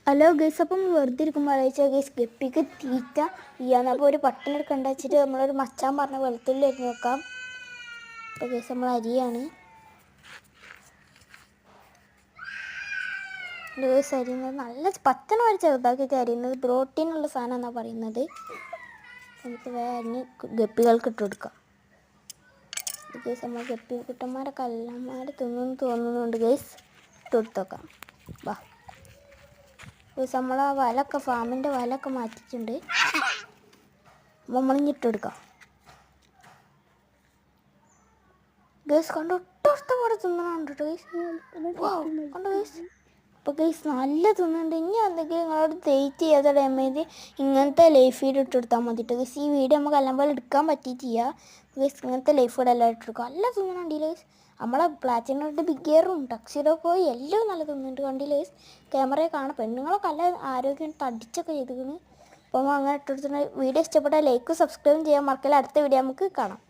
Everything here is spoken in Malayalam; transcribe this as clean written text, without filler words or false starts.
ഹലോ ഗൈസ്, അപ്പം വെറുതെ ഇരിക്കുമ്പോൾ അറിയിച്ച ഗൈസ് ഗപ്പിക്ക് തീറ്റ ചെയ്യാന്ന്. അപ്പോൾ ഒരു പട്ടണ എടുക്കണ്ട വെച്ചിട്ട് നമ്മളൊരു മച്ചാൻ പറഞ്ഞ വെളുത്തുള്ളി അരിഞ്ഞ് വെക്കാം. അപ്പോൾ ഗൈസ് നമ്മൾ അരിയാണ് ഗൈസ് അരിയുന്നത് നല്ല പച്ചന വരെ ചെറുതാക്കിയിട്ട് അരിയുന്നത് പ്രോട്ടീനുള്ള സാധനം എന്നാണ് പറയുന്നത്. നമുക്ക് വേറെ അരിഞ്ഞ് ഗപ്പികൾക്ക് ഇട്ട് കൊടുക്കാം. ഗൈസ് നമ്മൾ ഗപ്പി കുട്ടന്മാരൊക്കെ എല്ലാമാർ തിന്നുന്നു തോന്നുന്നുണ്ട്. ഗൈസ് ഇട്ട് കൊടുത്തേക്കാം. വാ ഗൈസ് നമ്മൾ ആ വലൊക്കെ ഫാമിൻ്റെ വലൊക്കെ മാറ്റിയിട്ടുണ്ട്. നമ്മളിഞ്ഞ് ഇട്ട് കൊടുക്കാം. ഗൈസ് കണ്ടു ഒട്ടൊരുത്ത പോലെ തിന്നണുണ്ട് ഗൈസ്. കണ്ടു ഗൈസ്. അപ്പോൾ ഗൈസ് നല്ല തിന്നുന്നുണ്ട്. ഇനി എന്തെങ്കിലും നിങ്ങളോട് ഡേറ്റ് ചെയ്യാത്ത ടൈമിൽ ഇങ്ങനത്തെ ലൈഫ് ഫീഡ് ഇട്ട് കൊടുത്താൽ മതിട്ടോ ഗൈസ്. ഈ വീഡിയോ നമുക്ക് എല്ലാം പോലെ എടുക്കാൻ പറ്റിയിട്ടില്ല ഗൈസ്. ഇങ്ങനത്തെ ലൈഫ് ഫീഡ് എല്ലാം ഇട്ടെടുക്കുക. നല്ല തിന്നുന്നുണ്ട് ഗൈസ്. നമ്മളെ പ്ലാറ്റിനോട്ട് ബിഗ് ഗിയറും ടക്സിഡോ പോയി എല്ലാം നല്ല തിന്നുന്നുണ്ട്. കണ്ടില്ല ഗൈസ്. ക്യാമറയിൽ കാണാം പെണ്ണുങ്ങളൊക്കെ നല്ല ആരോഗ്യം തടിച്ചൊക്കെ ചെയ്തിരിക്കുന്നു. അപ്പോൾ അങ്ങനെ ഇട്ടെടുത്തിട്ട് വീഡിയോ ഇഷ്ടപ്പെട്ടാൽ ലൈക്കും സബ്സ്ക്രൈബും ചെയ്യാൻ മറക്കില്ല. അടുത്ത വീഡിയോ നമുക്ക് കാണാം.